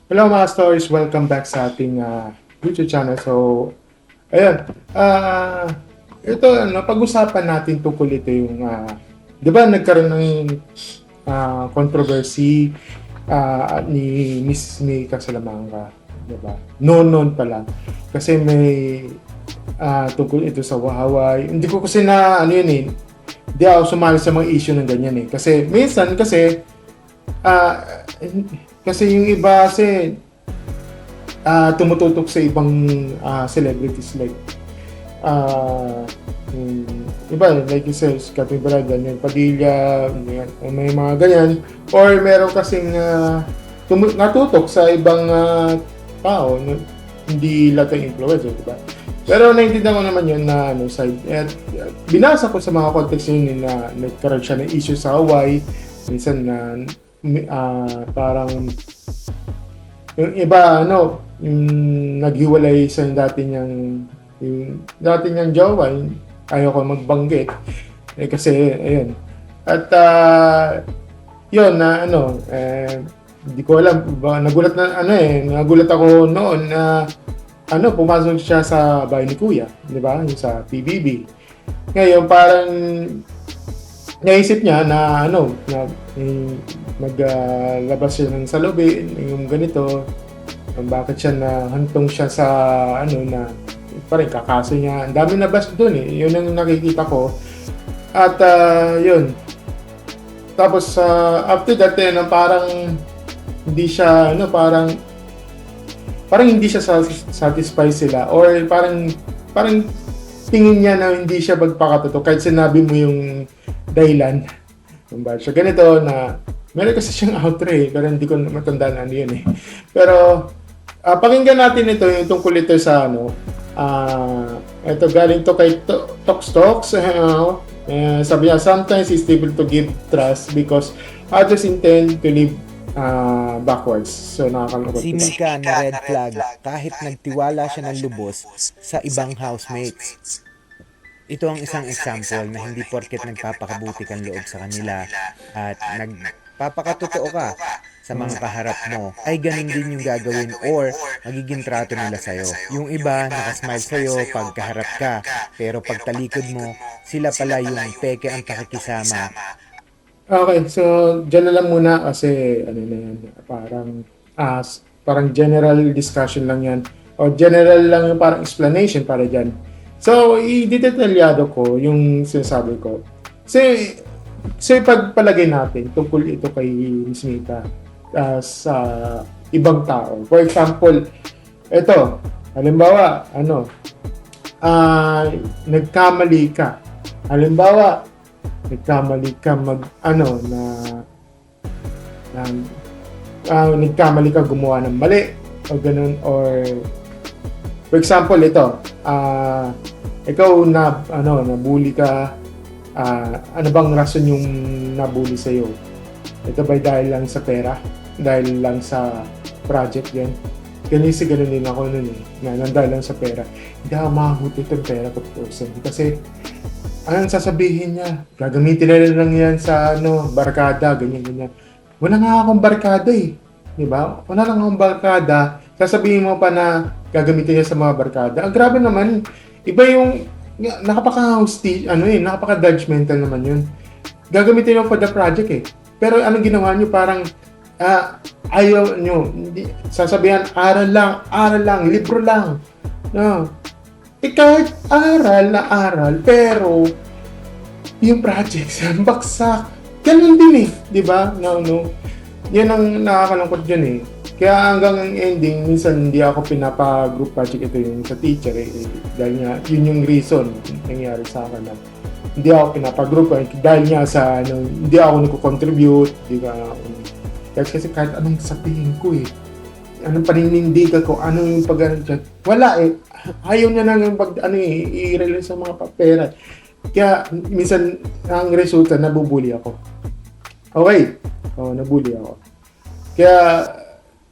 Hello mga stories, welcome back sa ating YouTube channel. So, ayun. Ito, pag-usapan natin tungkol ito yung, di ba nagkaroon ng controversy ni Miss May Casalamanga, di ba? Noon pa lang. Kasi may tungkol ito sa Hawaii. Hindi ko kasi na, ano yun eh, hindi ako sumali sa mga issue ng ganyan eh. Kasi, minsan kasi, ah, kasi yung iba kasi tumututok sa ibang celebrities like yung iba like you said, Catherine Bernardo, Daniel Padilla, may mga ganyan, or meron kasing natutok sa ibang tao, no? Hindi lahat ng influencer, diba? Pero naintindihan ko naman yun na side. At binasa ko sa mga context yun na nagkaroon siya ng issue sa Hawaii, minsan na parang yung iba yung naghiwalay sa yung dati niyang jowa, ayaw ko magbanggit kasi ayun. At yun na hindi ko alam nagulat ako noon na pumasok siya sa bahay ni Kuya, di ba? Yung sa PBB. Ngayon parang naisip niya na maglabas siya ng salobi, yung ganito, bakit siya nahantong siya sa na parang kakaso niya. Ang dami nabas doon eh. Yun ang nakikita ko. At yun. Tapos after that parang hindi siya parang hindi siya satisfied sila, or parang tingin niya na hindi siya magpakatotoo kahit sinabi mo yung dahilan kung bakit siya ganito. Na meron kasi siyang outro eh, pero hindi ko matandaan ano yun eh. Pero pakinggan natin ito, yung tungkol ito sa ito galing to kay Tox Talks. Sabi niya, sometimes it's difficult to give trust because others intend to live backwards. So nakakalungkot. Si Mika na red flag kahit nagtiwala siya ng lubos sa ibang housemates. Ito ang isang example na hindi porket nagpapakabuti kang loob sa kanila at nagpapakatotoo ka sa mga kaharap mo, ay ganun din yung gagawin or magiging trato nila sa'yo. Yung iba, nakasmile sa'yo pag kaharap ka, pero pag talikod mo, sila pala yung peke ang pakikisama. Okay, so dyan na lang muna kasi na yan, parang general discussion lang yan, o general lang yung parang explanation para dyan. So, i-detalyado ko yung sinasabi ko. So pagpalagay natin tungkol ito kay Miss Mita sa ibang tao. For example, ito, halimbawa, nagkamali ka. Halimbawa, nagkamali ka nagkamali ka gumawa ng mali o ganun, or for example ito, ikaw nabully ka, ano bang rason yung nabully sa iyo? Ito ba dahil lang sa pera? Dahil lang sa project yan? Ganun din ako nun eh, dahil lang sa pera. Hindi ako makahuti itong pera ko person kasi anong sasabihin niya? Gagamitin na lang yan sa barkada, ganyan. Wala nga akong barkada eh. Diba? Wala lang akong barkada. Sasabihin mo pa na gagamitin niya sa mga barkada. Ang grabe naman. Iba yung napaka-judgmental naman yun. Gagamitin niyo for the project eh. Pero anong ginawa niyo? Parang ayaw niyo. Sasabihan, aral lang, libro lang. No. Kahit aral, pero yung projects, baksak. Ganun din eh, di ba? Yan ang nakakalungkot dyan eh. Kaya hanggang ang ending, minsan hindi ako pinapa-group project ito yung sa teacher eh. Dahil nga, yun yung reason nangyari sa akin na hindi ako pinapa-group dahil nga sa hindi ako nagko-contribute, di ba? Kasi kahit anong sabihin ko eh, anong paninindigan ko, ano yung wala eh. Ayaw niya lang yung i-release sa mga papera. Kaya minsan ang resulta, nabubuli ako. Okay. Nabuli ako. Kaya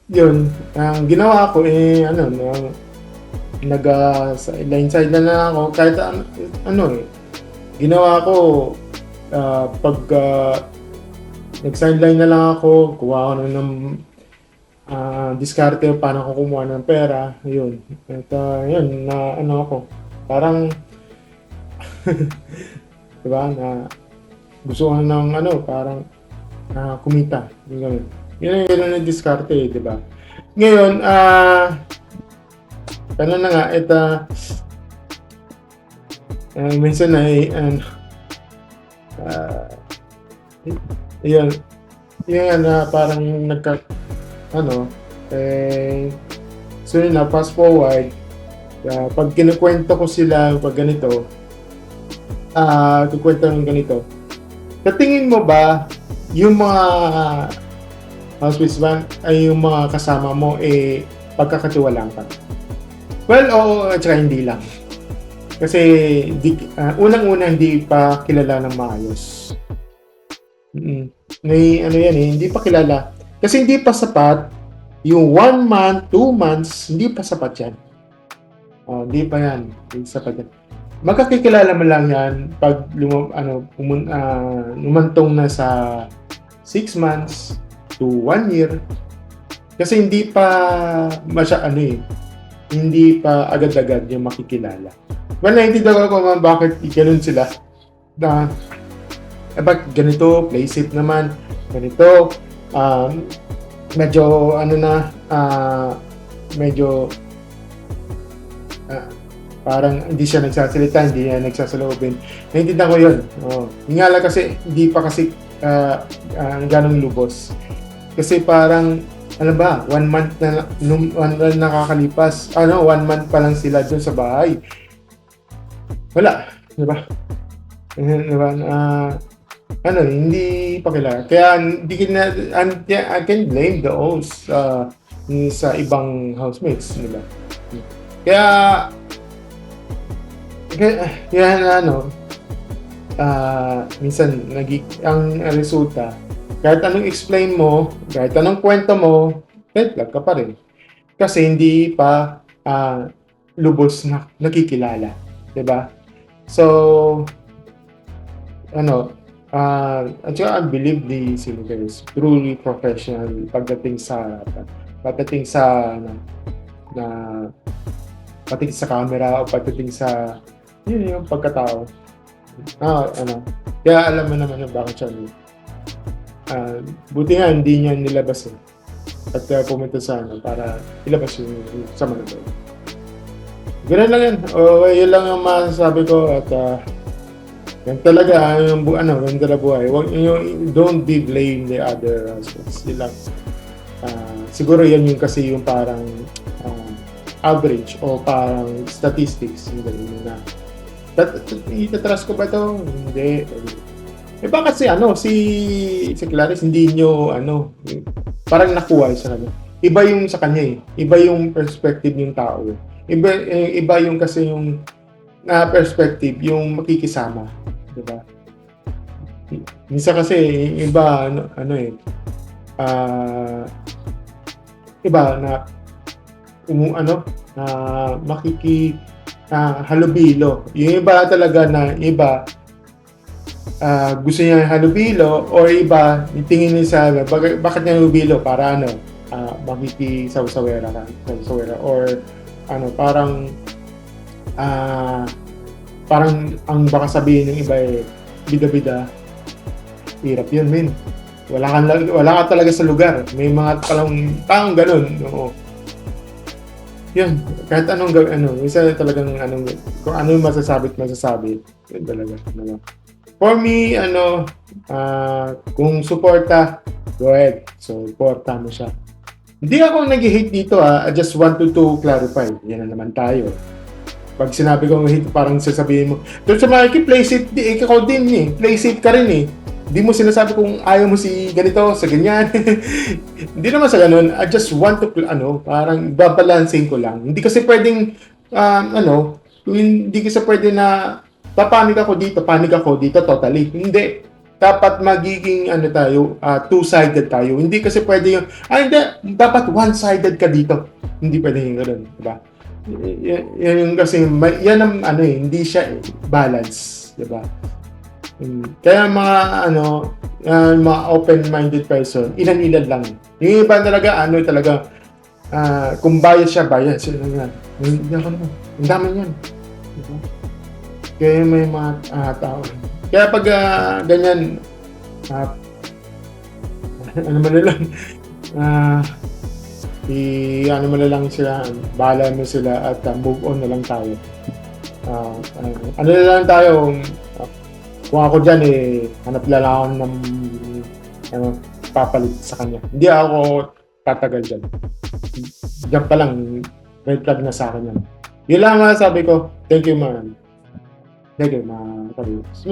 yun, ang ginawa ko nag-sideline na lang ako kahit ginawa ko pag nag-sideline na lang ako, kuha ko ng diskarte paano ako kumuha ng pera, yun. At yun, na ano ako, parang, diba, na gusto ko ng ano, parang kumita. Yung ganun. Yun ang diskarte, diba? Ngayon, ano na nga, minsan ay, yun, yun na parang so yun na, fast forward, pag kinukwento ko sila, pag ganito, kukwento ng ganito, sa tingin mo ba, yung mga housemates ba, ay yung mga kasama mo, pagkakatiwalaan ka? Well, oo, at saka hindi lang. Kasi, unang-una, hindi pa kilala ng maayos. May ano yan hindi pa kilala. Kasi hindi pa sapat yung 1 month, 2 months, hindi pa sapat yan. Hindi pa yan. Hindi sapat yan. Magkakikilala mo lang yan pag lumantong na sa 6 months to 1 year. Kasi hindi pa hindi pa agad-agad yung makikilala. Well, naintindihan ko kung bakit ganun sila. Bakit ganito, play safe naman, ganito, medyo parang hindi siya nagsasalita, hindi niya nagsasaloobin. Naintindihan ko yun. Yung nga lang kasi, hindi pa kasi ganong lubos. Kasi parang, 1 month na, 1 month nakakalipas, 1 month pa lang sila dun sa bahay. Wala, diba? Hindi pa kilala. Kaya I can blame those sa ibang housemates nila. Kaya minsan ang resulta, kahit anong explain mo, kahit anong kwento mo, red flag ka pa rin. Kasi hindi pa lubos na nakikilala, 'di ba? So at saka I believe the singer is truly professional pagdating sa camera o pagdating sa yung pagkatao. Kaya alam mo naman yung bakit siya buti nga hindi niya nilabas at pumunta sa para ilabas yung sama na ba. Ganun lang yan. Yun lang ang masasabi ko at yan talaga yung ganda na buhay. Don't be blame the other husbands. Siguro yan yung kasi yung parang average o parang statistics yung ganun na itatrust ko ba ito? Hindi. Bakit si Clarice hindi nyo parang nakuha sa kanya. Iba yung sa kanya Iba yung perspective ng tao. Iba yung kasi yung perspective yung makikisama, 'di ba? Minsan kasi iba iba na halubilo. Yung iba talaga na gusto niya halubilo or iba tingin niya sa bakit niya halubilo para makikisawsawera or parang ang baka sabihin ng iba bida-bida. Hirap yun, men. Wala ka talaga sa lugar. May mga taong ganun. Oo. Yun, kahit anong isa talagang kung ano yung masasabi. Yun talaga. For me, kung suporta, go ahead. Suporta mo siya. Hindi ako nag-hate dito I just wanted to clarify. Yan na naman tayo. Pag sinabi ko hate, parang sasabihin mo, doon sa mga play safe, ikaw din play safe ka rin Hindi mo sinasabi kung ayaw mo si ganito, sa ganyan. Hindi naman sa ganun. I just want to, parang babalancing ko lang. Hindi kasi pwedeng, hindi kasi pwede na papanig ako dito, totally. Hindi. Dapat magiging two-sided tayo. Hindi kasi pwede yung hindi, dapat one-sided ka dito. Hindi pwede yung ganoon, di ba? Yan yung kasi yan ang hindi siya balance, di ba? Kaya mga mga open-minded person, ilan-ilan lang. Yung iba talaga, talaga, kung bias siya, bias. Hindi ako naman. Ang dami yan. Diba? Kaya may mga tao. Kaya pag ganyan, ano man na lang, ano mo na lang sila, bahala mo sila at move on na lang tayo. Ano na lang tayo, kung ako dyan hanap lang ako ng papalit sa kanya. Hindi ako tatagal dyan. Diyan pa lang, red flag na sa akin yan. Yun lang sabi ko. Thank you, man. Thank you, mga kabilos.